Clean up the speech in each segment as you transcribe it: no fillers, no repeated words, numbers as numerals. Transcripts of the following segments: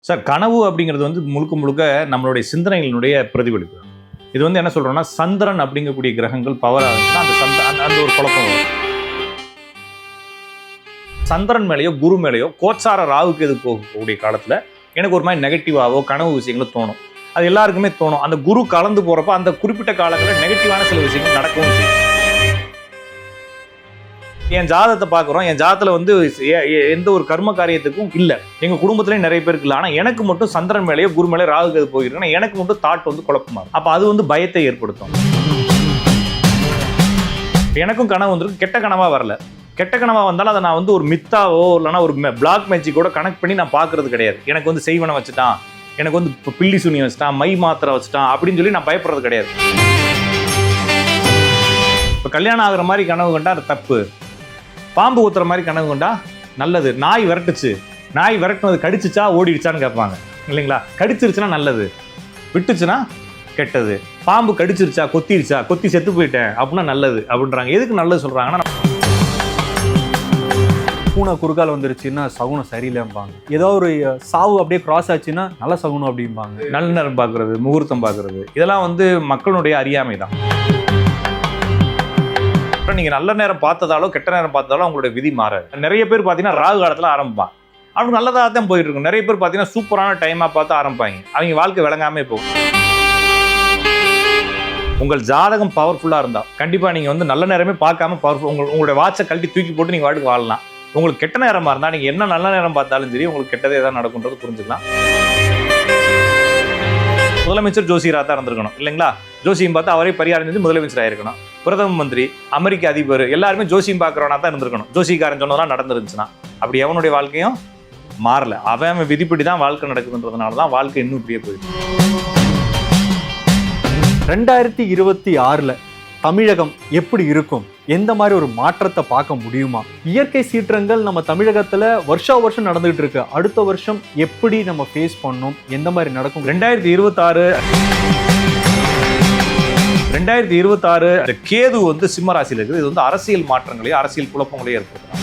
Sir கனவு அப்படிங்கிறது வந்து முழுக்க முழுக்க நம்மளுடைய சிந்தனைகளினுடைய பிரதிபலிப்பு. இது வந்து என்ன சொல்றோம்னா சந்திரன் அப்படிங்கக்கூடிய கிரகங்கள் பவர் ஆகுதுன்னா அந்த ஒரு குழப்பம் வரும். சந்திரன் மேலேயோ குரு மேலேயோ கோச்சார ராகுக்கு எது போகக்கூடிய காலத்துல எனக்கு ஒரு மாதிரி நெகட்டிவாவோ கனவு விஷயங்களும் தோணும். அது எல்லாருக்குமே தோணும். அந்த குரு கலந்து போறப்ப அந்த குறிப்பிட்ட காலங்களில் நெகட்டிவான சில விஷயங்கள் நடக்கவும் செய்யும். என் ஜாதகத்தை பார்க்குறோம், என் ஜாதகத்தில் வந்து எந்த ஒரு கர்ம காரியத்துக்கும் இல்லை. எங்கள் குடும்பத்துலேயும் நிறைய பேருக்கு இல்லை. ஆனால் எனக்கு மட்டும் சந்திரன் மேலேயோ குரு மேலேயோ ராகு அது போயிருக்குன்னா எனக்கு மட்டும் தாட் வந்து குழப்பமா இருக்கும். அப்போ அது வந்து பயத்தை ஏற்படுத்தும். எனக்கும் கனவு வந்துருக்கு, கெட்ட கனவாக வரல. கெட்ட கனவாக வந்தாலும் அதை நான் வந்து ஒரு மித்தாவோ இல்லைனா ஒரு பிளாக் மேஜிக்கோட கனெக்ட் பண்ணி நான் பார்க்கறது கிடையாது. எனக்கு வந்து செய்வனை வச்சுட்டான், எனக்கு வந்து இப்போ பில்லி சுனி வச்சுட்டான், மை மாத்திரை வச்சுட்டான் அப்படின்னு சொல்லி நான் பயப்படுறது கிடையாது. இப்போ கல்யாணம் ஆகுற மாதிரி கனவு கண்டா அது தப்பு. பாம்பு ஊத்துற மாதிரி கனவு கொண்டா நல்லது. நாய் விரட்டுச்சு, நாய் விரட்டுனது கடிச்சிச்சா ஓடிடுச்சான்னு கேட்பாங்க இல்லைங்களா? கடிச்சிருச்சுன்னா நல்லது, விட்டுச்சுன்னா கெட்டது. பாம்பு கடிச்சிருச்சா கொத்திருச்சா, கொத்தி செத்து போயிட்டேன் அப்படின்னா நல்லது அப்படின்றாங்க. எதுக்கு நல்லது சொல்றாங்கன்னா, பூனை குறுக்கால் வந்துருச்சுன்னா சகுனம் சரியில்லைம்பாங்க. ஏதோ ஒரு சாவு அப்படியே கிராஸ் ஆச்சுன்னா நல்ல சகுனம் அப்படிம்பாங்க. நல்ல நேரம் பார்க்கறது, முகூர்த்தம் பார்க்கறது, இதெல்லாம் வந்து மக்களுடைய அறியாமை தான். நீங்க நல்ல நேரம் பார்த்ததாலோ கெட்ட நேரம் பார்த்ததாலோ அவங்களுடைய விதி மாறாது. நிறைய பேர் பார்த்தீங்கன்னா ராகு காலத்தில் ஆரம்பிப்பான், அவங்க நல்லதாக தான் போயிட்டு இருக்கும். நிறைய பேர் பார்த்தீங்கன்னா சூப்பரான டைமாக பார்த்து ஆரம்பிப்பாங்க, அவங்க வாழ்க்கை விளங்காமே போகும். உங்கள் ஜாதகம் பவர்ஃபுல்லாக இருந்தால் கண்டிப்பாக நீங்கள் வந்து நல்ல நேரமே பார்க்காம பவர்ஃபுல் உங்களுடைய வாட்சை கழட்டி தூக்கி போட்டு நீங்கள் வாட்டுக்கு வாழலாம். உங்களுக்கு கெட்ட நேரமாக இருந்தால் நீங்கள் என்ன நல்ல நேரம் பார்த்தாலும் சரி உங்களுக்கு கெட்டதே தான் நடக்கும்ன்றது புரிஞ்சுக்கலாம். முதலமைச்சர் ஜோசியராக தான் இருந்திருக்கணும் இல்லைங்களா? ஜோசியம் பார்த்து அவரே பரிகாரம் செஞ்சு முதலமைச்சராக இருக்கணும். பிரதம மந்திரி, அமெரிக்க அதிபர் எல்லாருமே ஜோசியம் பார்க்குறவனா தான் இருந்திருக்கணும். ஜோசியக்காரன் சொன்னதெல்லாம் நடந்துருந்துச்சுன்னா அப்படி எவனுடைய வாழ்க்கையும் மாறல. அவன் விதிப்படி தான் வாழ்க்கை நடக்குதுன்றதுனால தான் வாழ்க்கை இன்னும் இப்படியே போயிடுச்சு. 2026 தமிழகம் எப்படி இருக்கும்? எந்த மாதிரி ஒரு மாற்றத்தை பார்க்க முடியுமா? இயற்கை சீற்றங்கள் நம்ம தமிழகத்துல வருஷா வருஷம் நடந்துகிட்டு இருக்கு. அடுத்த வருஷம் எப்படி நம்ம ஃபேஸ் பண்ணணும், எந்த மாதிரி நடக்கும்? 2026 கேது வந்து சிம்ம ராசியில் இருக்குது. இது வந்து அரசியல் மாற்றங்களையும் அரசியல் குழப்பங்களையும் ஏற்படுத்தலாம்.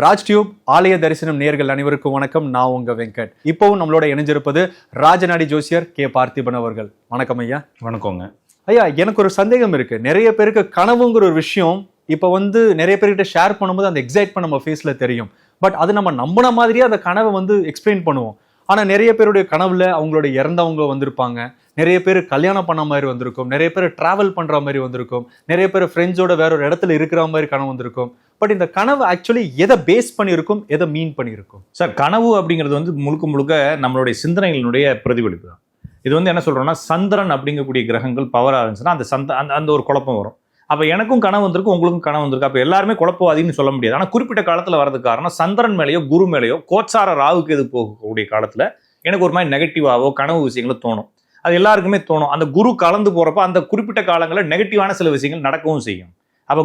ராஜ் டியூப் ஆலய தரிசனம் நேயர்கள் அனைவருக்கும் வணக்கம். நான் உங்க வெங்கட். இப்பவும் நம்மளோட இணைஞ்சிருப்பது ராஜநாடி ஜோசியர் கே பார்த்திபன் அவர்கள். வணக்கம் ஐயா. வணக்கங்க ஐயா. எனக்கு ஒரு சந்தேகம் இருக்கு. நிறைய பேருக்கு கனவுங்கிற ஒரு விஷயம் இப்ப வந்து நிறைய பேர்கிட்ட ஷேர் பண்ணும்போது அந்த எக்ஸைட்மெண்ட் நம்ம ஃபேஸ்ல தெரியும். பட் அது நம்ம நம்பின மாதிரியே அந்த கனவை வந்து எக்ஸ்பிளைன் பண்ணுவோம். ஆனா நிறைய பேருடைய கனவுல அவங்களோட இறந்தவங்க வந்திருப்பாங்க, நிறைய பேர் கல்யாணம் பண்ண மாதிரி வந்திருக்கும், நிறைய பேர் டிராவல் பண்ற மாதிரி வந்திருக்கும், நிறைய பேர் ஃப்ரெண்ட்ஸோட வேற ஒரு இடத்துல இருக்கிற மாதிரி கனவு வந்திருக்கும். பட் இந்த கனவு ஆக்சுவலி எதை பேஸ் பண்ணியிருக்கும், எதை மீன் பண்ணியிருக்கும்? சார் கனவு அப்படிங்கிறது வந்து முழுக்க முழுக்க நம்மளுடைய சிந்தனைகளினுடைய பிரதிபலிப்பு தான். இது வந்து என்ன சொல்றோம்னா சந்திரன் அப்படிங்கக்கூடிய கிரகங்கள் பவராக இருந்துச்சுன்னா அந்த ஒரு குழப்பம் வரும். அப்போ எனக்கும் கனவு வந்திருக்கு, உங்களுக்கும் கனவு வந்திருக்கு. அப்போ எல்லாருமே குழப்பவாதின்னு சொல்ல முடியாது. ஆனால் குறிப்பிட்ட காலத்தில் வரதுக்கு காரணம் சந்திரன் மேலேயோ குரு மேலேயோ கோச்சார ராகுக்கு எது போகக்கூடிய காலத்தில் எனக்கு ஒரு மாதிரி நெகட்டிவாவோ கனவு விஷயங்களும் தோணும். அது எல்லாருக்குமே தோணும். அந்த குரு கலந்து போகிறப்ப அந்த குறிப்பிட்ட காலங்களில் நெகட்டிவான சில விஷயங்கள் நடக்கவும் செய்யும். அப்போ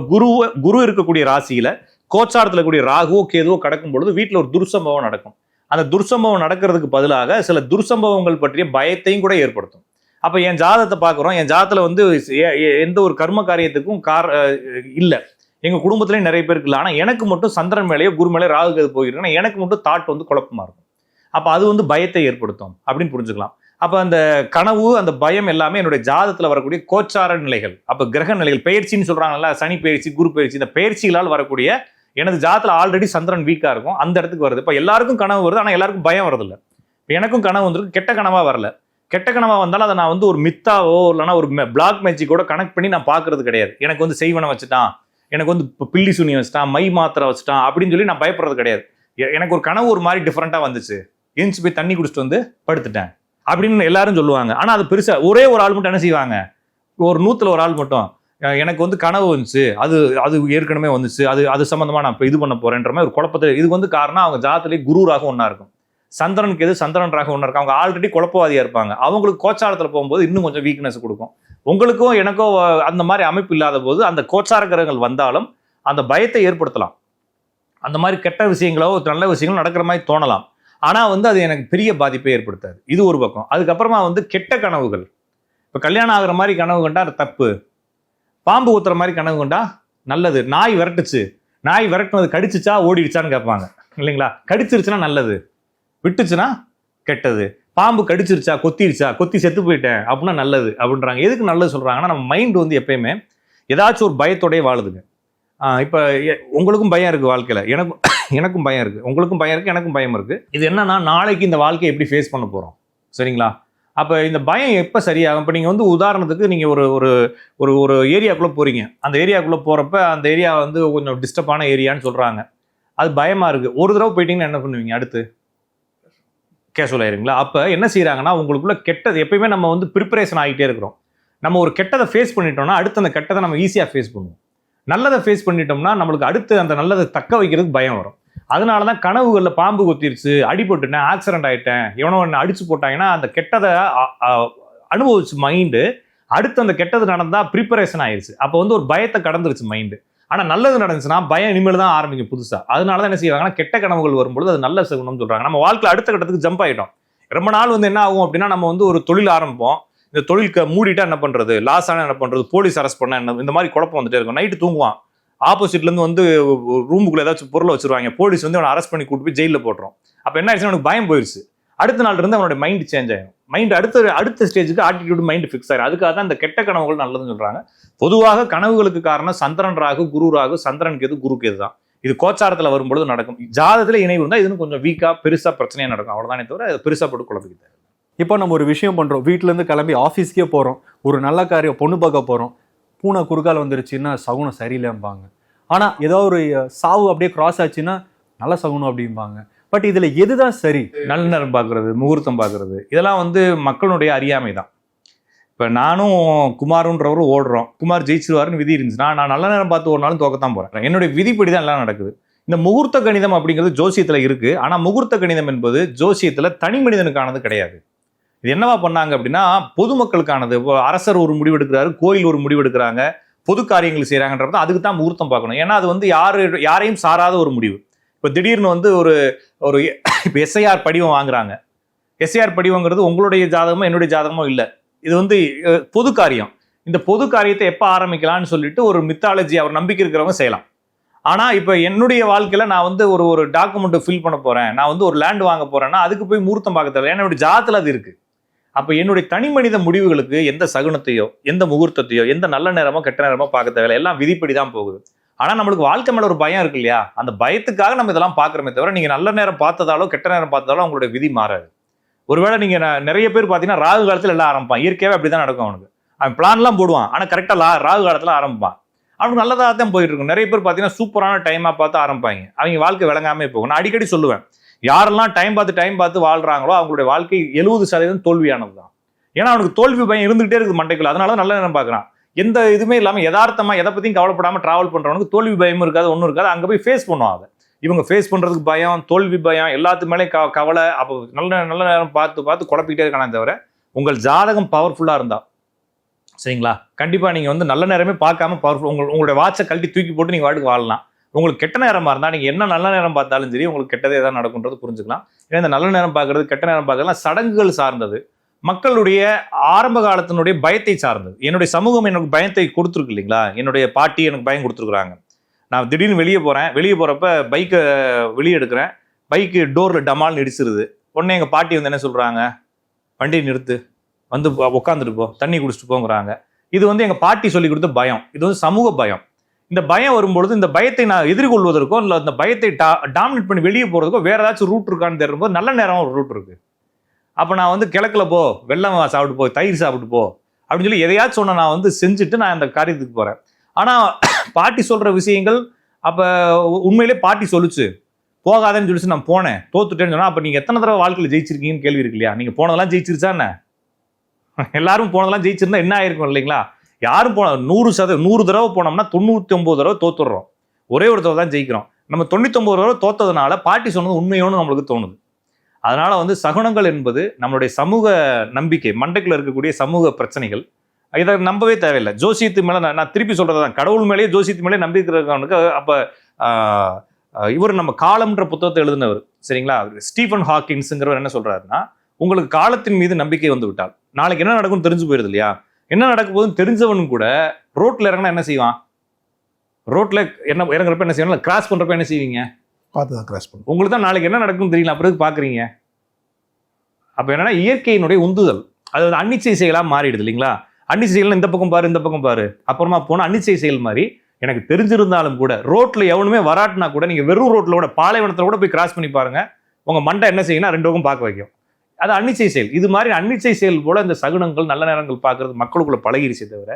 குரு இருக்கக்கூடிய ராசியில் கோச்சாரத்தில் இருக்கக்கூடிய ராகுவோ கேதுவோ கடக்கும் பொழுது வீட்டில் ஒரு துர்சம்பவம் நடக்கும். அந்த துர்சம்பவம் நடக்கிறதுக்கு பதிலாக சில துர்சம்பவங்கள் பற்றிய பயத்தையும் கூட ஏற்படுத்தும். அப்போ என் ஜாதகத்தை பார்க்குறோம், என் ஜாதகத்தில் வந்து எந்த ஒரு கர்ம காரியத்துக்கும் இல்லை. எங்கள் குடும்பத்துலேயும் நிறைய பேருக்கு இல்லை. ஆனால் எனக்கு மட்டும் சந்திரன் மேலேயோ குரு மேலேயோ ராகு அது போயிருக்குன்னா எனக்கு மட்டும் தாட் வந்து குழப்பமா இருக்கும். அப்போ அது வந்து பயத்தை ஏற்படுத்தும் அப்படின்னு புரிஞ்சுக்கலாம். அப்போ அந்த கனவு, அந்த பயம் எல்லாமே என்னுடைய ஜாதகத்தில் வரக்கூடிய கோச்சார நிலைகள், அப்போ கிரக நிலைகள், பயிற்சின்னு சொல்கிறாங்கல்ல, சனி பயிற்சி, குரு பயிற்சி, இந்த பயிற்சிகளால் வரக்கூடிய எனது ஜாதகத்தில் ஆல்ரெடி சந்திரன் வீக்காக இருக்கும், அந்த இடத்துக்கு வருது. இப்போ எல்லாருக்கும் கனவு வருது, ஆனால் எல்லாருக்கும் பயம் வரதில்லை. இப்போ எனக்கும் கனவு வந்துருக்கு, கெட்ட கனவாக வரல. கெட்ட கனவாக வந்தாலும் அதை நான் வந்து ஒரு மித்தாவோ இல்லைனா ஒரு பிளாக் மேஜிக்கோட கனெக்ட் பண்ணி நான் பார்க்கறது கிடையாது. எனக்கு வந்து செய்வனை வச்சுட்டான், எனக்கு வந்து இப்போ பில்லி சுனி வச்சுட்டான், மை மாத்திரை வச்சுட்டான் அப்படின்னு சொல்லி நான் பயப்படுறது கிடையாது. எனக்கு ஒரு கனவு ஒரு மாதிரி டிஃப்ரெண்ட்டாக வந்துச்சு, எழுந்து போய் தண்ணி குடிச்சிட்டு வந்து படுத்துட்டேன் அப்படின்னு எல்லாரும் சொல்லுவாங்க. ஆனால் அது பெருசாக ஒரே ஒரு ஆள் மட்டும் என்ன செய்வாங்க, ஒரு 100ல் ஒரு ஆள் மட்டும் எனக்கு வந்து கனவு வந்துச்சு, அது ஏற்கனவே வந்துச்சு, அது சம்மந்தமாக நான் இப்போ இது பண்ண போகிறேன்ற மாதிரி ஒரு குழப்பத்தில். இதுக்கு வந்து காரணம் அவங்க ஜாதத்திலே குரு ராகு ஒன்றா இருக்கும், சந்திரனுக்கு எது சந்திரன் ராகு ஒன்றா இருக்கும். அவங்க ஆல்ரெடி குழப்பவாதியாக இருப்பாங்க. அவங்களுக்கு கோச்சாரத்தில் போகும்போது இன்னும் கொஞ்சம் வீக்னஸ் கொடுக்கும். உங்களுக்கும் எனக்கோ அந்த மாதிரி அமைப்பு இல்லாத போது அந்த கோச்சார கிரகங்கள் வந்தாலும் அந்த பயத்தை ஏற்படுத்தலாம். அந்த மாதிரி கெட்ட விஷயங்களோ நல்ல விஷயங்களோ நடக்கிற மாதிரி தோணலாம். ஆனால் வந்து அது எனக்கு பெரிய பாதிப்பை ஏற்படுத்தாது. இது ஒரு பக்கம். அதுக்கப்புறமா வந்து கெட்ட கனவுகள், இப்போ கல்யாணம் ஆகுற மாதிரி கனவு கண்டா அது தப்பு. பாம்பு ஊத்துற மாதிரி கனவு கண்டா நல்லது. நாய் விரட்டுச்சு, நாய் விரட்டுனது கடிச்சிச்சா ஓடிடுச்சான்னு கேட்பாங்க இல்லைங்களா? கடிச்சிருச்சுன்னா நல்லது, விட்டுச்சுன்னா கெட்டது. பாம்பு கடிச்சிருச்சா, கொத்திருச்சா, கொத்தி செத்து போயிட்டேன் அப்படின்னா நல்லது அப்படின்றாங்க. எதுக்கு நல்லது சொல்றாங்கன்னா, நம்ம மைண்ட் வந்து எப்பயுமே ஏதாச்சும் ஒரு பயத்தோடய வாழுதுங்க. இப்போ உங்களுக்கும் பயம் இருக்குது வாழ்க்கையில், எனக்கும் பயம் இருக்குது, உங்களுக்கும் பயம் இருக்குது, எனக்கும் பயம் இருக்குது. இது என்னன்னா, நாளைக்கு இந்த வாழ்க்கையை எப்படி ஃபேஸ் பண்ண போகிறோம், சரிங்களா? அப்போ இந்த பயம் எப்போ சரியாகும்? இப்போ நீங்கள் வந்து உதாரணத்துக்கு நீங்கள் ஒரு ஒரு ஒரு ஒரு ஏரியாக்குள்ளே போகிறீங்க. அந்த ஏரியாக்குள்ளே போகிறப்ப அந்த ஏரியா வந்து கொஞ்சம் டிஸ்டர்பான ஏரியான்னு சொல்கிறாங்க. அது பயமாக இருக்குது. ஒரு தடவை போயிட்டீங்கன்னா என்ன பண்ணுவீங்க? அடுத்து கேஷுவல் ஆயிருங்களா? அப்போ என்ன செய்கிறாங்கன்னா, உங்களுக்குள்ள கெட்டது எப்பயுமே நம்ம வந்து ப்ரிப்பரேஷன் ஆகிட்டே இருக்கிறோம். நம்ம ஒரு கெட்டதை ஃபேஸ் பண்ணிட்டோம்னா அடுத்து அந்த கெட்டதை நம்ம ஈஸியாக ஃபேஸ் பண்ணுவோம். நல்லதை ஃபேஸ் பண்ணிட்டோம்னா நம்மளுக்கு அடுத்து அந்த நல்லதை தக்க வைக்கிறதுக்கு பயம் வரும். அதனால தான் கனவுகளில் பாம்பு கொத்திருச்சு, அடிபட்டுட்டேன், ஆக்சிடென்ட் ஆகிட்டேன், எவனோ ஒன்று அடிச்சு போட்டாங்கன்னா அந்த கெட்டதை அனுபவிச்சு மைண்டு அடுத்து அந்த கெட்டது நடந்தால் ப்ரிப்பரேஷன் ஆயிடுச்சு. அப்போ வந்து ஒரு பயத்தை கடந்துருச்சு மைண்டு. ஆனால் நல்லது நடந்துச்சுன்னா பயம் இனிமேல் தான் ஆரம்பிக்கும் புதுசாக. அதனால தான் என்ன செய்வாங்கன்னா, கெட்ட கனவுகள் வரும்பொழுது அது நல்ல சகுனம்னு சொல்கிறாங்க. நம்ம வாழ்க்கையில் அடுத்த கட்டத்துக்கு ஜம்ப் ஆகிட்டோம். ரொம்ப நாள் வந்து என்ன ஆகும் அப்படின்னா, நம்ம வந்து ஒரு தொழில் ஆரம்பிப்போம். இந்த தொழிலுக்கு மூடிட்டா என்ன பண்ணுறது, லாஸ் ஆனால் என்ன பண்ணுறது, போலீஸ் அரெஸ்ட் பண்ண என்ன, இந்த மாதிரி குழப்பம் வந்துட்டே இருக்கும். நைட்டு தூங்குவான், ஆப்போசிட்லேருந்து வந்து ரூமுக்குள்ளே ஏதாச்சும் பொருளை வச்சிருவாங்க, போலீஸ் வந்து அவனை அரெஸ்ட் பண்ணி கூட்டு போய் ஜெயிலில் போட்டுரும். அப்போ என்ன ஆயிடுச்சுன்னா அவனுக்கு பயம் போயிடுச்சு. அடுத்த நாள் இருந்து அவனோட மைண்ட் சேஞ்ச் ஆகும். மைண்ட் அடுத்த ஸ்டேஜுக்கு ஆட்டிடியூட் மைண்ட் ஃபிக்ஸ் ஆயிடும். அதுக்காக தான் இந்த கெட்ட கனவுகள் நல்லதுன்னு சொல்கிறாங்க. பொதுவாக கனவுகளுக்கு காரணம் சந்திரன் ராகு, குரு ராகு, சந்திரன் கேது, குரு கேது தான். இது கோச்சாரத்தில் வரும்பொழுது நடக்கும். ஜாதகத்தில் இணைவு இருந்தால் இதுன்னு கொஞ்சம் வீக்காக பெருசாக பிரச்சனையாக நடக்கும். அவ்வளோதானே தவிர அது பெருசாக போட்டு குழப்பிக்கிட்டாரு. இப்போ நம்ம ஒரு விஷயம் பண்ணுறோம், வீட்டிலேருந்து கிளம்பி ஆஃபீஸ்க்கே போகிறோம், ஒரு நல்ல காரியம் பொண்ணு பார்க்க போகிறோம், பூனை குறுக்கால் வந்துருச்சுன்னா சகுனம் சரியில்லைம்பாங்க. ஆனால் ஏதோ ஒரு சாவு அப்படியே கிராஸ் ஆச்சுன்னா நல்ல சகுனம் அப்படிம்பாங்க. பட் இதில் எதுதான் சரி? நல்ல நேரம் பார்க்குறது, முகூர்த்தம் பார்க்குறது, இதெல்லாம் வந்து மக்களுடைய அறியாமை தான். இப்போ நானும் குமாருன்றவரும் ஓடுறோம், குமார் ஜெயிச்சிருவாருன்னு விதி இருந்துச்சுன்னா நான் நல்ல நேரம் பார்த்து ஒரு நாளும் தோக்கத்தான் போகிறேன். என்னுடைய விதிப்படி தான் எல்லாம் நடக்குது. இந்த முகூர்த்த கணிதம் அப்படிங்கிறது ஜோசியத்தில் இருக்குது. ஆனால் முகூர்த்த கணிதம் என்பது ஜோசியத்தில் தனி மனிதனுக்கானது கிடையாது. இது என்னவா பண்ணாங்க அப்படின்னா, பொதுமக்களுக்கானது. இப்போ அரசர் ஒரு முடிவு எடுக்கிறாரு, கோயில் ஒரு முடிவு எடுக்கிறாங்க, பொது காரியங்கள் செய்கிறாங்கன்றது அதுக்கு தான் முகூர்த்தம் பார்க்கணும். ஏன்னா அது வந்து யாரையும் சாராத ஒரு முடிவு. இப்போ திடீர்னு வந்து ஒரு இப்போ எஸ்ஐஆர் படிவம் வாங்குறாங்க. எஸ்ஐஆர் படிவங்கிறது உங்களுடைய ஜாதகமோ என்னுடைய ஜாதகமோ இல்லை. இது வந்து பொது காரியம். இந்த பொது காரியத்தை எப்போ ஆரம்பிக்கலாம்னு சொல்லிட்டு ஒரு மித்தாலஜி, அவர் நம்பிக்கை இருக்கிறவங்க செய்யலாம். ஆனால் இப்போ என்னுடைய வாழ்க்கையில் நான் வந்து ஒரு டாக்குமெண்ட்டை ஃபில் பண்ண போகிறேன், நான் வந்து ஒரு லேண்ட் வாங்க போகிறேன்னா அதுக்கு போய் முகூர்த்தம் பார்க்க தேவை. ஏன்னா என்னுடைய ஜாதத்தில் அது இருக்குது. அப்போ என்னுடைய தனி மனித முடிவுகளுக்கு எந்த சகுனத்தையோ எந்த முகூர்த்தத்தையோ எந்த நல்ல நேரமோ கெட்ட நேரமோ பார்க்க தேவையில்லை. எல்லாம் விதிப்படி தான் போகுது. ஆனால் நம்மளுக்கு வாழ்க்கை மேலே ஒரு பயம் இருக்கு இல்லையா? அந்த பயத்துக்காக நம்ம இதெல்லாம் பார்க்குறோமே தவிர, நீங்கள் நல்ல நேரம் பார்த்ததாலோ கெட்ட நேரம் பார்த்ததாலோ அவங்களுடைய விதி மாறாது. ஒருவேளை நீங்கள் நிறைய பேர் பார்த்தீங்கன்னா ராகு காலத்தில் எல்லாம் ஆரம்பிப்பான். இயற்கையாகவே அப்படி தான் நடக்கும். அவனுக்கு அவன் பிளான்லாம் போடுவான், ஆனால் கரெக்டாக ராகு காலத்தில் ஆரம்பிப்பான். அவனுக்கு நல்லதாக தான் போயிட்டு இருக்கும். நிறைய பேர் பார்த்தீங்கன்னா சூப்பரான டைமாக பார்த்து ஆரம்பிப்பாங்க. அவங்க வாழ்க்கை விளங்காமே போகும். நான் அடிக்கடி சொல்லுவேன், யாரெல்லாம் டைம் பார்த்து வாழ்றாங்களோ அவங்களுடைய வாழ்க்கை 70% தோல்வியானது தான். ஏன்னா அவனுக்கு தோல்வி பயம் இருந்துகிட்டே இருக்குது மண்டைக்குள்ள. அதனால தான் நல்ல நேரம் பார்க்குறான். எந்த இதுவுமே இல்லாமல் யதார்த்தமாக எதை பற்றியும் கவலைப்படாமல் ட்ராவல் பண்ணுறவனுக்கு தோல்வி பயமும் இருக்காது, ஒன்றும் இருக்காது. அங்கே போய் ஃபேஸ் பண்ணுவான். அதை இவங்க ஃபேஸ் பண்ணுறதுக்கு பயம், தோல்வி பயம், எல்லாத்து மேலே கவலை. அப்போ நல்ல நேரம் பார்த்து குழப்பிக்கிட்டே இருக்கானே தவிர, உங்கள் ஜாதகம் பவர்ஃபுல்லாக இருந்தால் சரிங்களா, கண்டிப்பாக நீங்கள் வந்து நல்ல நேரமே பார்க்காம பவர்ஃபுல் உங்களுடைய வாட்சை கழட்டி தூக்கி போட்டு நீங்கள் வாட்டுக்கு வாழலாம். உங்களுக்கு கெட்ட நேரமாக இருந்தால் நீங்கள் என்ன நல்ல நேரம் பார்த்தாலும் சரி உங்களுக்கு கெட்டதே தான் நடக்குன்றது புரிஞ்சுக்கலாம். ஏன்னா இந்த நல்ல நேரம் பார்க்கறது கெட்ட நேரம் பார்க்கறதுலாம் சடங்குகள் சார்ந்தது, மக்களுடைய ஆரம்ப காலத்தினுடைய பயத்தை சார்ந்தது. என்னுடைய சமூகம் எனக்கு பயத்தை கொடுத்துருக்கு இல்லைங்களா? என்னுடைய பாட்டி எனக்கு பயம் கொடுத்துருக்குறாங்க. நான் திடீர்னு வெளியே போகிறப்ப பைக்கை வெளியே எடுக்கிறேன், பைக்கு டோரில் டமால்னு இடிச்சிருது. உடனே எங்கள் பாட்டி வந்து என்ன சொல்கிறாங்க, வண்டியை நிறுத்து, வந்து உட்காந்துட்டு போ, தண்ணி குடிச்சிட்டு போங்கிறாங்க. இது வந்து எங்கள் பாட்டி சொல்லி கொடுத்த பயம். இது வந்து சமூக பயம். இந்த பயம் வரும்பொழுது இந்த பயத்தை நான் எதிர்கொள்வதற்கோ இல்லை இந்த பயத்தை டாமினேட் பண்ணி வெளியே போகிறதுக்கோ வேறு ஏதாச்சும் ரூட் இருக்கான்னு தெரியும்போது நல்ல நேரம் ஒரு ரூட் இருக்குது. அப்போ நான் வந்து கிழக்கில் போ, வெள்ளம் சாப்பிட்டு போ, தயிர் சாப்பிட்டு போ அப்படின்னு சொல்லி எதையாச்சும் சொன்ன நான் வந்து செஞ்சுட்டு நான் அந்த காரியத்துக்கு போகிறேன். ஆனால் பாட்டி சொல்கிற விஷயங்கள் அப்போ உண்மையிலே பாட்டி சொல்லிச்சு, போகாதேன்னு சொல்லிச்சு. நான் போனேன், தோத்துட்டேன்னு சொன்னால் அப்போ நீங்கள் எத்தனை தடவை வாழ்க்கையில் ஜெயிச்சிருக்கீங்கன்னு கேள்வி இருக்கு இல்லையா? நீங்கள் போனதெல்லாம் ஜெயிச்சிருச்சா என்ன? எல்லாரும் போனதெல்லாம் ஜெயிச்சிருந்தா என்ன ஆயிருக்கும் இல்லைங்களா? யாரும் 100 தடவை போனோம்னா 99 தடவை தோத்துடுறோம், ஒரே ஒரு தடவை தான் ஜெயிக்கிறோம். நம்ம 99 தடவை தோத்ததுனால பாட்டி சொன்னது உண்மையோன்னு நம்மளுக்கு தோணுது. அதனால வந்து சகுனங்கள் என்பது நம்மளுடைய சமூக நம்பிக்கை, மண்டைக்குள்ள இருக்கக்கூடிய சமூக பிரச்சனைகள். இதை நம்பவே தேவையில்லை. ஜோசியத்து மேலே நான் திருப்பி சொல்றது தான், கடவுள் மேலேயே ஜோசியத்து மேலே நம்பிக்கிறவனுக்கு அப்போ இவர் நம்ம காலம்ன்ற புத்தகத்தை எழுதினவர் சரிங்களா, ஸ்டீஃபன் ஹாக்கின்ஸுங்கிறவர் என்ன சொல்றாருன்னா, உங்களுக்கு காலத்தின் மீது நம்பிக்கை வந்து விட்டால் நாளைக்கு என்ன நடக்கும்னு தெரிஞ்சு போயிருது இல்லையா? என்ன நடக்க போகுதுன்னு தெரிஞ்சவனும் கூட ரோட்டில் இறங்கினா என்ன செய்வான்? ரோட்டில் என்ன இறங்குறப்ப என்ன செய்யணும், கிராஸ் பண்ணுறப்ப என்ன செய்வீங்க, பார்த்து தான் கிராஸ் பண்ணும். உங்களுக்கு தான் நாளைக்கு என்ன நடக்கும்னு தெரியல, அப்புறம் பார்க்குறீங்க. அப்போ என்னன்னா இயற்கையினுடைய உந்துதல் அது அன்னிச்சை செயலாக மாறிடுது இல்லைங்களா. அன்னிச்சை செயல் இந்த பக்கம் பாரு இந்த பக்கம் பாரு, அப்புறமா போனால் அன்னிச்சை செயல் மாதிரி எனக்கு தெரிஞ்சிருந்தாலும் கூட ரோட்டில் எவனுமே வராட்டினா கூட நீங்கள் வெறும் ரோட்டில் கூட பாலைவனத்தில் கூட போய் கிராஸ் பண்ணி பாருங்க, உங்கள் மண்டை என்ன செய்யணும், 2 பக்கம் பார்க்க வைக்கும். அது அன்னிச்சை செயல். இது மாதிரி அன்னிச்சை செயல் போல இந்த சகுனங்கள் நல்ல நேரங்கள் பார்க்கறது மக்களுக்குள்ள பழகிருச்சே தவிர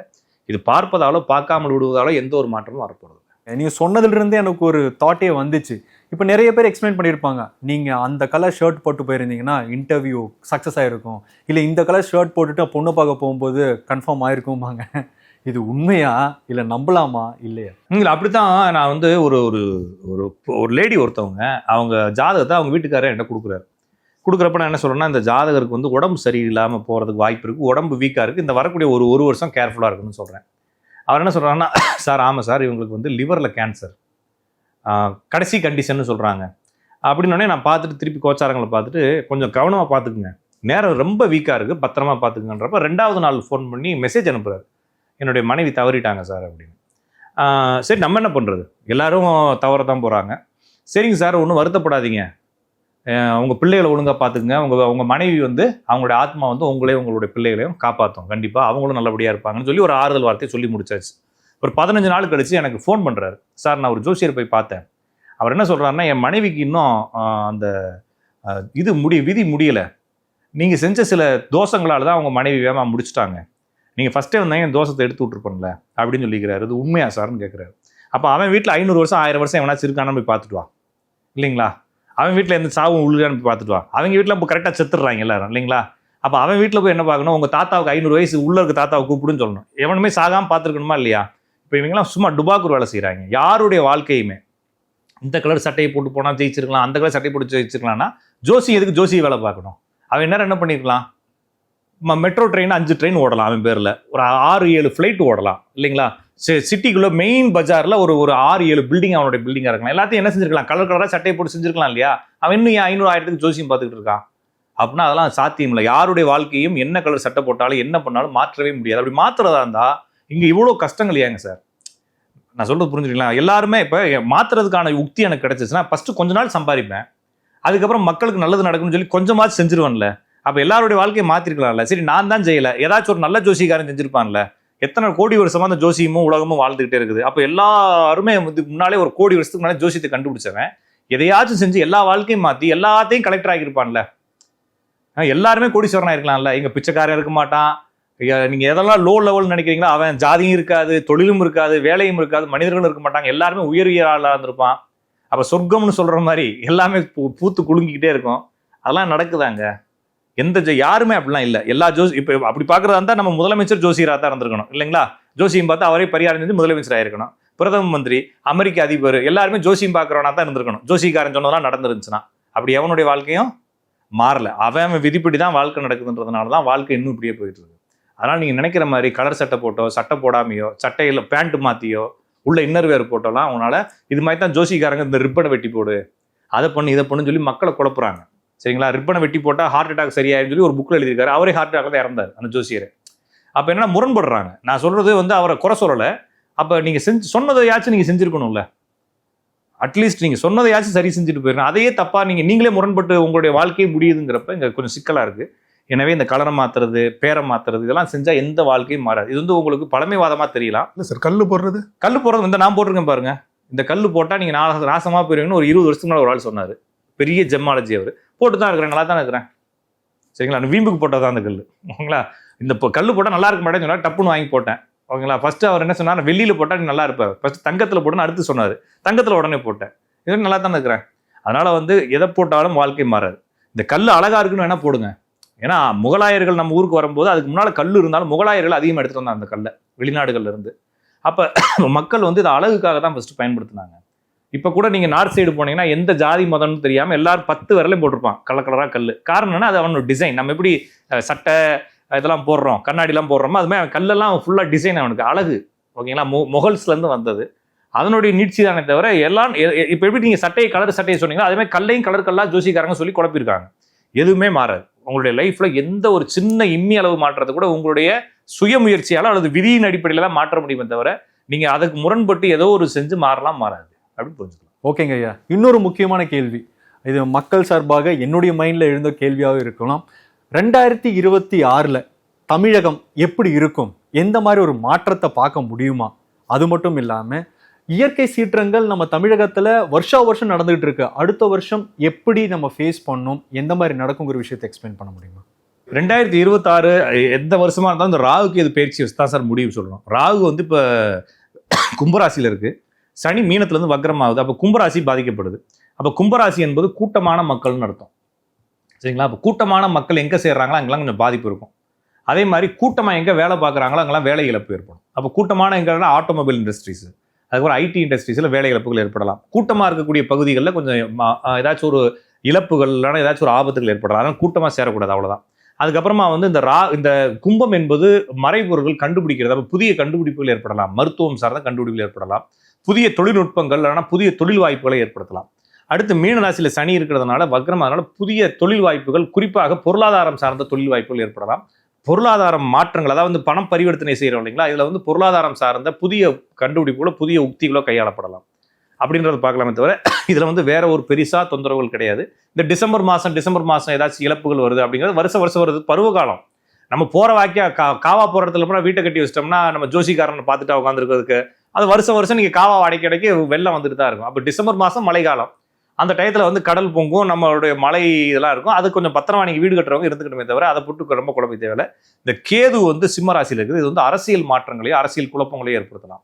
இது பார்ப்பதாலோ பார்க்காமல் விடுவதாலோ எந்த ஒரு மாற்றமும் வரப்போறது. நீங்க சொன்னதுல இருந்தே எனக்கு ஒரு தாட்டே வந்துச்சு. இப்போ நிறைய பேர் எக்ஸ்பிளைன் பண்ணியிருப்பாங்க, நீங்க அந்த கலர் ஷர்ட் போட்டு போயிருந்தீங்கன்னா இன்டர்வியூ சக்ஸஸ் ஆயிருக்கும், இல்லை இந்த கலர் ஷர்ட் போட்டுட்டு பொண்ணு பார்க்க போகும்போது கன்ஃபார்ம் ஆயிருக்கும்பாங்க. இது உண்மையா இல்லை நம்பலாமா இல்லையா? இல்லை அப்படித்தான். நான் வந்து ஒரு ஒரு ஒரு லேடி ஒருத்தவங்க அவங்க ஜாதகத்தை அவங்க வீட்டுக்காரர் என்ன கொடுக்குறப்ப நான் என்ன சொல்கிறேன்னா, இந்த ஜாதகருக்கு வந்து உடம்பு சரியில்லாமல் போகிறதுக்கு வாய்ப்பு இருக்குது, உடம்பு வீக்காக இருக்குது, இந்த வரக்கூடிய ஒரு வருஷம் கேர்ஃபுல்லாக இருக்குன்னு சொல்கிறேன். அவர் என்ன சொல்கிறாங்கன்னா, சார் ஆமாம் சார் இவங்களுக்கு வந்து லிவரில் கேன்சர் கடைசி கண்டிஷன்னு சொல்கிறாங்க அப்படின்னோடனே நான் பார்த்துட்டு திருப்பி கோச்சாரங்களை பார்த்துட்டு கொஞ்சம் கவனமாக பார்த்துக்குங்க, நேரம் ரொம்ப வீக்காக இருக்குது, பத்திரமா பார்த்துக்குங்கன்றப்ப 2வது நாள் ஃபோன் பண்ணி மெசேஜ் அனுப்புகிறார், என்னுடைய மனைவி தவறிட்டாங்க சார் அப்படின்னு. சரி நம்ம என்ன பண்ணுறது, எல்லாரும் தவற தான் போகிறாங்க, சரிங்க சார் ஒன்றும் வருத்தப்படாதீங்க, உங்கள் பிள்ளைகளை ஒழுங்காக பார்த்துக்குங்க, உங்கள் மனைவி வந்து அவங்களுடைய ஆத்மா வந்து உங்களுடைய பிள்ளைகளையும் காப்பாற்றும், கண்டிப்பாக அவங்களும் நல்லபடியாக இருப்பாங்கன்னு சொல்லி ஒரு ஆறுதல் வார்த்தையை சொல்லி முடிச்சாச்சு. ஒரு 15 நாள் கழிச்சு எனக்கு ஃபோன் பண்ணுறாரு, சார் நான் ஒரு ஜோசியர் போய் பார்த்தேன், அவர் என்ன சொல்கிறாருன்னா, என் மனைவிக்கு இன்னும் அந்த விதி முடியலை, நீங்கள் செஞ்ச சில தோஷங்களால் தான் அவங்க மனைவி வேகமாக முடிச்சுட்டாங்க, நீங்கள் ஃபஸ்ட்டே வந்தாங்க என் தோஷத்தை எடுத்து விட்ருப்போம்ல அப்படின்னு சொல்லிக்கிறாரு. இது உண்மையா சார்னு கேட்குறாரு. அப்போ அவன் வீட்டில் 500 வருஷம் 1000 வருஷம் எவனாச்சும் இருக்கான்னு போய் பார்த்துட்டு வா இல்லைங்களா, அவன் வீட்டில் எந்த சாவும் உள்ளான்னு போய் பார்த்துட்டு வா, அவங்க வீட்டில் இப்போ கரெக்டாக செத்துடுறாங்க எல்லாரும் இல்லைங்களா. அப்போ அவன் வீட்டில் போய் என்ன பார்க்கணும், உங்கள் தாத்தாவுக்கு 500 வயசு உள்ள இருக்க தாத்தாவை கூப்பிடுன்னு சொல்லணும், எவனுமே சாகாமல் பார்த்துருக்கணுமா இல்லையா. இப்போ இவங்கெல்லாம் சும்மா டுபாக்கூர் வேலை செய்கிறாங்க. யாருடைய வாழ்க்கையுமே இந்த கலர் சட்டையை போட்டு போனால் ஜெயிச்சிருக்கலாம், அந்த கலர் சட்டையை போட்டு ஜெயிச்சிருக்கலாம்னா ஜோசி எதுக்கு ஜோசி வேலை பார்க்கணும், அவன் நேரம் என்ன பண்ணியிருக்கலாம், மெட்ரோ ட்ரெயின் 5 ட்ரெயின் ஓடலாம், அவன் பேரில் ஒரு 6-7 ஃப்ளைட் ஓடலாம் இல்லைங்களா. சிட்டிக்குள்ளே மெயின் பஜாரில் ஒரு 6-7 பில்டிங் அவனுடைய பில்டிங்காக இருக்கலாம், எல்லாத்தையும் என்ன செஞ்சிருக்கலாம், கலர் கலராக சட்டையை போட்டு செஞ்சிருக்கலாம் இல்லையா. அவன் இன்னும் 500-1000 ஜோசியம் பார்த்துக்கிட்டு இருக்கான் அப்படின்னா அதெல்லாம் சாத்தியம் இல்லை. யாருடைய வாழ்க்கையும் என்ன கலர் சட்டை போட்டாலும் என்ன பண்ணாலும் மாற்றவே முடியாது. அப்படி மாற்றுறதா இருந்தால் இங்கே இவ்வளோ கஷ்டங்கள் ஏங்க சார், நான் சொல்கிறது புரிஞ்சுக்கலாம். எல்லாருமே இப்போ மாற்றுறதுக்கான யுக்தி எனக்கு கிடைச்சிச்சுன்னா ஃபஸ்ட்டு கொஞ்ச நாள் சம்பாதிப்பேன், அதுக்கப்புறம் மக்களுக்கு நல்லது நடக்கும்னு சொல்லி கொஞ்சமாச்சு செஞ்சிருவேன்ல. அப்போ எல்லாருடைய வாழ்க்கையை மாற்றிருக்கலாம்ல. சரி நான் தான் செய்யலை, ஏதாச்சும் ஒரு நல்ல ஜோசிக்காரன் செஞ்சிருப்பான்ல. எத்தனை கோடி வருஷமா அந்த ஜோசியமும் உலகமும் வாழ்ந்துகிட்டே இருக்குது. அப்போ எல்லாருமே வந்து முன்னாலே ஒரு கோடி வருஷத்துக்கு முன்னாலே ஜோசியத்தை கண்டுபிடிச்சவன் எதையாச்சும் செஞ்சு எல்லா வாழ்க்கையும் மாற்றி எல்லாத்தையும் கலெக்டர் ஆகியிருப்பான்ல. எல்லாருமே கோடீஸ்வரனா இருக்கலாம்ல. இங்கே பிச்சைக்காரன் இருக்க மாட்டான். நீங்கள் எதெல்லாம் லோ லெவல்னு நினைக்கிறீங்களோ அவன் ஜாதியும் இருக்காது, தொழிலும் இருக்காது, வேலையும் இருக்காது, மனிதர்களும் இருக்க மாட்டாங்க, எல்லாருமே உயர் ஆளாக இருந்திருப்பான். அப்போ சொர்க்கம்னு சொல்கிற மாதிரி எல்லாமே பூத்து குலுங்கிக்கிட்டே இருக்கும். அதெல்லாம் நடக்குதாங்க. யாருமே அப்படிலாம் இல்லை. எல்லா இப்போ அப்படி பார்க்குறதா இருந்தால் நம்ம முதலமைச்சர் ஜோசியராக தான் இருந்திருக்கணும் இல்லைங்களா. ஜோசியம் பார்த்து அவரே பரிகாரம் செஞ்சு முதலமைச்சர் ஆயிருக்கணும். பிரதம மந்திரி, அமெரிக்க அதிபர் எல்லாருமே ஜோசியம் பார்க்குறவனா தான் இருந்திருக்கணும். ஜோசிக்காரன் சொன்னதெல்லாம் நடந்துருந்துச்சுன்னா. அப்படி எவனுடைய வாழ்க்கையும் மாறல. அவன் விதிப்படி தான் வாழ்க்கை நடக்குதுன்றதுனால தான் வாழ்க்கை இன்னும் இப்படியே போயிட்டு இருக்கு. அதனால் நீங்கள் நினைக்கிற மாதிரி கலர் சட்டை போட்டோ, சட்டை போடாமையோ, சட்டையில் பேண்ட் மாற்றியோ, உள்ள இன்னர் வேர் போட்டோலாம் அவங்களால இது மாதிரி தான் ஜோசிக்காரங்க இந்த ரிப்பனை வெட்டி போடு, அதை பண்ணு இதை பண்ணுன்னு சொல்லி மக்களை குழப்புறாங்க. சரிங்களா. ரிப்பனை வெட்டி போட்டால் ஹார்ட் அட்டாக் சரியாயின்னு சொல்லி ஒரு புக்கில் எழுதியிருக்காரு. அவரே ஹார்ட் அட்டாக் தான் இறந்தார் அந்த ஜோசியர். அப்போ என்னன்னா முரண்படுறாங்க. நான் சொல்கிறது வந்து அவரை குறை சொல்லலை. அப்போ நீங்கள் சொன்னதையாச்சும் நீங்கள் செஞ்சுருக்கணும்ல. அட்லீஸ்ட் நீங்கள் சொன்னதையாச்சும் சரி செஞ்சுட்டு போயிடணும். அதையே தப்பாக நீங்களே முரண்பட்டு உங்களுடைய வாழ்க்கையை முடியுதுங்கிறப்ப இங்கே கொஞ்சம் சிக்கலாக இருக்குது. எனவே இந்த கலரை மாற்றுறது, பேரை மாற்றுறது இதெல்லாம் செஞ்சால் எந்த வாழ்க்கையும் மாறாது. இது வந்து உங்களுக்கு பழமைவாதமாக தெரியலாம். இல்லை சார், கல் போடுறது வந்து நான் போட்டிருக்கேன் பாருங்க. இந்த கல் போட்டால் நீங்கள் நாசமாக போயிருவீங்கன்னு ஒரு 20 வருஷத்துக்கு மேலே ஒரு ஆள் சொன்னார். பெரிய ஜெம்மாலஜி. அவர் போட்டு தான் இருக்கிறேன், நல்லா தான் இருக்கிறேன். சரிங்களா. வீம்புக்கு போட்டது தான் அந்த கல். ஓகேங்களா. இந்த கல் போட்டால் நல்லா இருக்க மாட்டேன்னு சொன்னால் டப்புன்னு வாங்கி போட்டேன். ஓகேங்களா. ஃபர்ஸ்ட் அவர் என்ன சொன்னார், வெள்ளியில் போட்டால் நல்லா இருப்பார். ஃபர்ஸ்ட் தங்கத்தில் போட்டுன்னு அடுத்து சொன்னார். தங்கத்தில் உடனே போட்டேன். இது நல்லா தானே இருக்கிறேன். அதனால வந்து எதை போட்டாலும் வாழ்க்கை மாறாது. இந்த கல் அழகா இருக்குன்னு வேணா போடுங்க. ஏன்னா முகலாயர்கள் நம்ம ஊருக்கு வரும்போது அதுக்கு முன்னால் கல் இருந்தாலும் முகலாயர்கள் அதிகமாக எடுத்துகிட்டு வந்தாங்க அந்த கல்லை வெளிநாடுகள்ல இருந்து. அப்போ மக்கள் வந்து இதை அழகுக்காக தான் ஃபர்ஸ்ட் பயன்படுத்தினாங்க. இப்போ கூட நீங்கள் நார்த் சைடு போனீங்கன்னா எந்த ஜாதி மதம்னு தெரியாமல் எல்லாரும் 10 விரலையும் போட்டிருப்பான் கலர் கலராக கல். காரணம் என்ன, அது அவனோட டிசைன். நம்ம எப்படி சட்டை இதெல்லாம் போடுறோம், கண்ணாடிலாம் போடுறோமோ அதுமாதிரி அவன் கல்லெல்லாம் ஃபுல்லாக டிசைன் அவனுக்கு அழகு. ஓகேங்களா. மொகல்ஸ்லேருந்து வந்தது அதனுடைய நீட்சி தானே தவிர எல்லாம். இப்போ எப்படி நீங்கள் சட்டையை கலர் சட்டையை சொன்னீங்களோ அதேமாதிரி கல்லையும் கலர் கல்லாக ஜோசிக்காரங்க சொல்லி குழப்பிருக்காங்க. எதுவுமே மாறாது. உங்களுடைய லைஃப்பில் எந்த ஒரு சின்ன இம்மி அளவு மாற்றத்தை கூட உங்களுடைய சுய முயற்சியால் அல்லது விதியின் அடிப்படையில் தான் மாற்ற முடியுமே தவிர நீங்க அதுக்கு முரண்பட்டு ஏதோ ஒரு செஞ்சு மாறலாம், மாறாது அப்படின்னு புரிஞ்சுக்கலாம். ஓகேங்க ஐயா, இன்னொரு முக்கியமான கேள்வி, இது மக்கள் சார்பாக என்னுடைய மைண்ட்ல எழுந்த கேள்வியாக இருக்கலாம். 2026ல தமிழகம் எப்படி இருக்கும், எந்த மாதிரி ஒரு மாற்றத்தை பார்க்க முடியுமா? அது மட்டும் இல்லாம இயற்கை சீற்றங்கள் நம்ம தமிழகத்துல வருஷம் நடந்துகிட்டு இருக்கு, அடுத்த வருஷம் எப்படி நம்ம ஃபேஸ் பண்ணணும், எந்த மாதிரி நடக்குங்கிற விஷயத்தை எக்ஸ்பிளைன் பண்ண முடியுமா? 2026 எந்த வருஷமா இருந்தாலும் இந்த ராகுக்கு இது பயிற்சி வச்சு தான் சார் முடிவு சொல்லணும். ராகு வந்து இப்போ கும்பராசியில் இருக்கு, சனி மீனத்துல இருந்து வக்ரமாகுது. அப்போ கும்பராசி பாதிக்கப்படுது. அப்போ கும்பராசி என்பது கூட்டமான மக்கள்னு அர்த்தம், சரிங்களா? அப்போ கூட்டமான மக்கள் எங்கே சேர்றாங்களோ அங்கெல்லாம் கொஞ்சம் பாதிப்பு இருக்கும். அதே மாதிரி கூட்டமாக எங்கே வேலை பார்க்குறாங்களோ அங்கெல்லாம் வேலை இழப்பு ஏற்படும். அப்போ கூட்டமான எங்கன்னா ஆட்டோமொபைல் இண்டஸ்ட்ரீஸ், அதுக்கப்புறம் ஐடி இண்டஸ்ட்ரீஸில் வேலை இழப்புகள் ஏற்படலாம். கூட்டமாக இருக்கக்கூடிய பகுதிகளில் கொஞ்சம் ஏதாச்சும் ஒரு இழப்புகள் இல்லைனா ஏதாச்சும் ஒரு ஆபத்துகள் ஏற்படலாம். அதனால் கூட்டமாக சேரக்கூடாது, அவ்வளோதான். அதுக்கப்புறமா வந்து இந்த கும்பம் என்பது மறைபொருள்கள் கண்டுபிடிக்கிறது. அப்போ புதிய கண்டுபிடிப்புகள் ஏற்படலாம், மருத்துவம் சார்ந்த கண்டுபிடிப்புகள் ஏற்படலாம், புதிய தொழில்நுட்பங்கள் இல்லைனா புதிய தொழில் வாய்ப்புகளை ஏற்படுத்தலாம். அடுத்து மீனராசியில் சனி இருக்கிறதுனால வக்ரமானால புதிய தொழில் வாய்ப்புகள், குறிப்பாக பொருளாதாரம் சார்ந்த தொழில் வாய்ப்புகள் ஏற்படலாம். பொருளாதாரம் மாற்றங்கள், அதாவது பணம் பரிவர்த்தனை செய்கிறோம் இல்லைங்களா, இதில் வந்து பொருளாதாரம் சார்ந்த புதிய கண்டுபிடிப்புகளோ புதிய உக்திகளோ கையாளப்படலாம் அப்படின்றது பார்க்கலாமே தவிர இதில் வந்து வேற ஒரு பெருசாக தொந்தரவுகள் கிடையாது. இந்த டிசம்பர் மாதம் ஏதாச்சும் இழப்புகள் வருது அப்படிங்கிறது வருஷம் வருது, பருவகாலம். நம்ம போகிற வாக்கியா காவா போகிற இடத்துல போனால் வீட்டை கட்டி வச்சிட்டோம்னா நம்ம ஜோசிக்காரனை பார்த்துட்டு உட்காந்துருக்கிறதுக்கு அது வருஷம் நீங்கள் காவா அடைக்க வெள்ளம் வந்துட்டு தான் இருக்கும். அப்போ டிசம்பர் மாதம் மழைக்காலம், அந்த டயத்தில் வந்து கடல் பொங்கும், நம்மளுடைய மழை இதெல்லாம் இருக்கும். அது கொஞ்சம் பத்திரமா நீங்கள் வீடு கட்டுறவங்க இருந்துக்கிட்டுமே தவிர அதை போட்டு ரொம்ப குழப்ப தேவையில்லை. இந்த கேது வந்து சிம்ம ராசியில் இருக்குது, இது வந்து அரசியல் மாற்றங்களையும் அரசியல் குழப்பங்களையும் ஏற்படுத்தலாம்.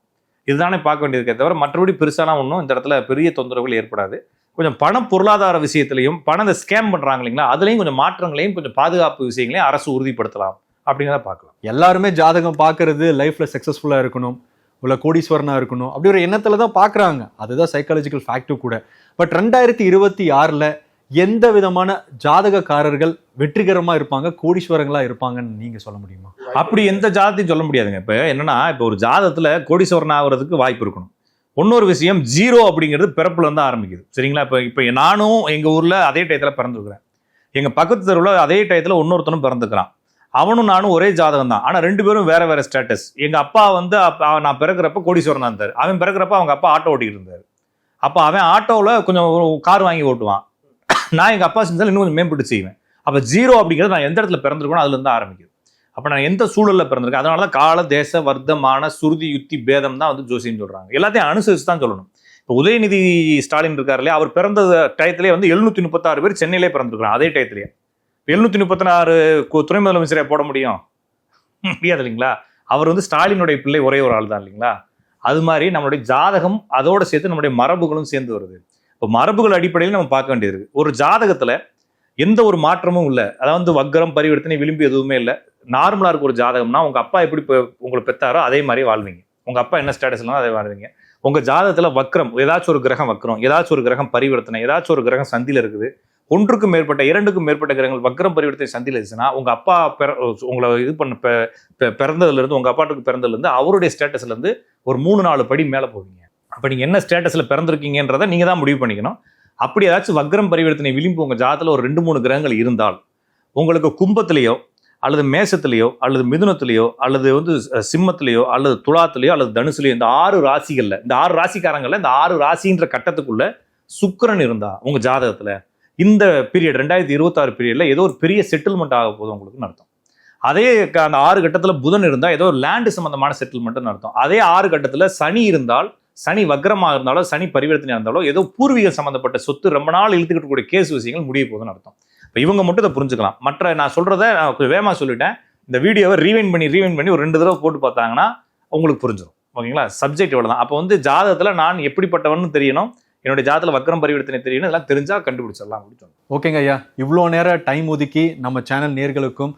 இதுதானே பார்க்க வேண்டியதுக்கே தவிர மற்றபடி பெருசாலாம் ஒன்றும் இந்த இடத்துல பெரிய தொந்தரவுகள் ஏற்படாது. கொஞ்சம் பண பொருளாதார விஷயத்திலையும் பணத்தை ஸ்கேம் பண்ணுறாங்க இல்லைங்களா, அதுலேயும் கொஞ்சம் மாற்றங்களையும் கொஞ்சம் பாதுகாப்பு விஷயங்களையும் அரசு உறுதிப்படுத்தலாம் அப்படிங்கிறத பார்க்கலாம். எல்லாருமே ஜாதகம் பார்க்கறது லைஃப்ல சக்ஸஸ்ஃபுல்லாக இருக்கணும், உள்ள கோடீஸ்வரனா இருக்கணும் அப்படி ஒரு எண்ணத்துல தான் பார்க்குறாங்க. அதுதான் சைக்காலஜிக்கல் ஃபேக்டும் கூட. பட் 2026ல எந்த விதமான ஜாதகக்காரர்கள் வெற்றிகரமா இருப்பாங்க, கோடீஸ்வரங்களா இருப்பாங்கன்னு நீங்க சொல்ல முடியுமா? அப்படி எந்த ஜாதத்தையும் சொல்ல முடியாதுங்க. இப்போ என்னன்னா, இப்போ ஒரு ஜாதகத்துல கோடீஸ்வரன் ஆகிறதுக்கு வாய்ப்பு இருக்கணும். இன்னொரு விஷயம், 0 அப்படிங்கிறது பிறப்புல இருந்து ஆரம்பிக்குது, சரிங்களா? இப்போ நானும் எங்க ஊர்ல அதே டயத்துல பிறந்துருக்கிறேன், எங்க பக்கத்து தெருவில் அதே டயத்துல இன்னொருத்தனும் பிறந்துக்கிறான். அவனும் நானும் ஒரே ஜாதகம் தான், ஆனா 2 பேரும் வேற வேற ஸ்டேட்டஸ். எங்க அப்பா வந்து நான் பிறக்கிறப்ப கோடீஸ்வரனா இருந்தார், அவன் பிறக்கிறப்ப அவங்க அப்பா ஆட்டோ ஓட்டிட்டு இருந்தார். அப்போ அவன் ஆட்டோவில் கொஞ்சம் கார் வாங்கி ஓட்டுவான், நான் எங்கள் அப்பா செஞ்சாலும் இன்னும் கொஞ்சம் மேம்பட்டு செய்வேன். அப்போ 0 அப்படிங்கிறது நான் எந்த இடத்துல பிறந்திருக்கணும் அதுலேருந்து ஆரம்பிக்குது. அப்போ நான் எந்த சூழலில் பிறந்திருக்கேன், அதனால தான் கால தேச வர்த்தமான சுருதி யுக்தி பேதம் தான் வந்து ஜோசியம் சொல்கிறாங்க. எல்லாத்தையும் அனுசரித்து தான் சொல்லணும். இப்போ உதயநிதி ஸ்டாலின் இருக்கார் இல்லையா, அவர் பிறந்த டயத்திலே வந்து 736 பேர் சென்னையிலே பிறந்திருக்கிறான். அதே டயத்திலேயே 736 துணை முதலமைச்சரை போட முடியாது இல்லைங்களா? அவர் வந்து ஸ்டாலினுடைய பிள்ளை ஒரே ஒரு ஆள் தான் இல்லைங்களா? அது மாதிரி நம்மளுடைய ஜாதகம் அதோட சேர்த்து நம்மளுடைய மரபுகளும் சேர்ந்து வருது. இப்போ மரபுகள் அடிப்படையில் நம்ம பார்க்க வேண்டியது இருக்கு. ஒரு ஜாதகத்துல எந்த ஒரு மாற்றமும் இல்லை, அதாவது வக்ரம் பரிவர்த்தனை விளிம்பு எதுவுமே இல்லை, நார்மலா இருக்க ஒரு ஜாதகம்னா உங்க அப்பா எப்படி உங்களை பெற்றாரோ அதே மாதிரி வாழ்வீங்க. உங்க அப்பா என்ன ஸ்டேட்டஸ்லாம் அதே வாழ்வீங்க. உங்க ஜாதகத்துல வக்ரம், ஏதாச்சும் ஒரு கிரகம் வக்ரம், ஏதாச்சும் ஒரு கிரகம் பரிவர்த்தனை, ஏதாச்சும் ஒரு கிரகம் சந்தில இருக்குது, ஒன்றுக்கும் மேற்பட்ட 2க்கும் மேற்பட்ட கிரகங்கள் வக்ரம் பரிவர்த்தனை சந்தில இருந்துச்சுன்னா உங்க அப்பா உங்களை இது பண்ண பிறந்ததுல இருந்து, உங்க அப்பாட்டுக்கு பிறந்ததுல இருந்து அவருடைய ஸ்டேட்டஸ்ல இருந்து ஒரு 3-4 படி மேல போவீங்க. அப்ப நீங்க என்ன ஸ்டேட்டஸ்ல பிறந்திருக்கீங்கன்றதை நீங்க தான் முடிவு பண்ணிக்கணும். அப்படி ஏதாச்சும் வக்ரம் பரிவர்த்தனை விளிம்பு உங்க ஜாதகத்துல ஒரு 2-3 கிரகங்கள் இருந்தால் உங்களுக்கு கும்பத்திலேயோ அல்லது மேசத்திலேயோ அல்லது மிதுனத்திலேயோ அல்லது வந்து சிம்மத்திலேயோ அல்லது துலாத்திலேயோ அல்லது தனுசுலையோ, இந்த 6 ராசிகள்ல, இந்த 6 ராசிக்காரங்கள்ல இந்த 6 ராசின்ற கட்டத்துக்குள்ள சுக்கிரன் இருந்தா உங்க ஜாதகத்துல இந்த பீரியட் 2026 பீரியட்ல ஏதோ ஒரு பெரிய செட்டில்மெண்ட் ஆக போதும் உங்களுக்கு அர்த்தம். அதே அந்த 6 கட்டத்துல புதன் இருந்தால் ஏதோ ஒரு லேண்டு சம்பந்தமான செட்டில்மெண்ட்னு அர்த்தம். அதே 6 கட்டத்துல சனி இருந்தால், சனி வக்ரமாக இருந்தாலோ சனி பரிவர்த்தனையாக இருந்தாலோ ஏதோ பூர்வீக சம்பந்தப்பட்ட சொத்து ரொம்ப நாள் இழுத்துக்கிட்டு கூடிய கேஸ் விஷயங்கள் முடிய போகுதுன்னு அர்த்தம். இப்போ இவங்க மட்டும் இதை புரிஞ்சுக்கலாம். மற்ற நான் சொல்றத நான் கொஞ்சம் வேகமாக சொல்லிட்டேன். இந்த வீடியோவை ரீவைண்ட் பண்ணி ஒரு 2 தடவை போட்டு பார்த்தாங்கன்னா உங்களுக்கு புரிஞ்சிடும். ஓகேங்களா? சப்ஜெக்ட் இவ்வளோ தான். அப்போ வந்து ஜாதகத்துல நான் எப்படிப்பட்டவன்னு தெரியணும், என்னுடைய ஜாதகத்துல வக்ரம் பரிவர்த்தனை தெரியணும், இதெல்லாம் தெரிஞ்சா கண்டுபிடிச்சிடலாம் அப்படின்னு சொன்னோம். ஓகேங்க ஐயா, இவ்வளோ நேரம் டைம் ஒதுக்கி நம்ம சேனல் நேர்களுக்கும்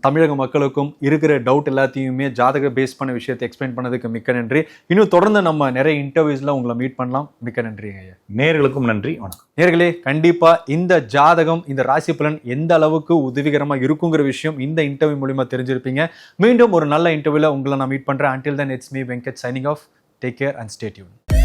தமிழக மக்களுக்கும் இருக்கிற டவுட் எல்லாத்தையுமே ஜாதக பேஸ் பண்ண விஷயத்தை எக்ஸ்பிளைன் பண்ணதுக்கு மிக்க நன்றி. இன்னும் தொடர்ந்து நம்ம நிறைய இன்டர்வியூஸ்ல உங்களை மீட் பண்ணலாம். மிக்க நன்றி ஐயா. நேர்களுக்கும் நன்றி, வணக்கம். நேர்களே, கண்டிப்பா இந்த ஜாதகம், இந்த ராசி பலன் எந்த அளவுக்கு உதவிகரமா இருக்குங்கிற விஷயம் இந்த இன்டர்வியூ மூலமா தெரிஞ்சிருப்பீங்க. மீண்டும் ஒரு நல்ல இன்டர்வியூல உங்களை நான் மீட் பண்றேன். Until then, it's me Venkat signing off. Take care and stay tuned.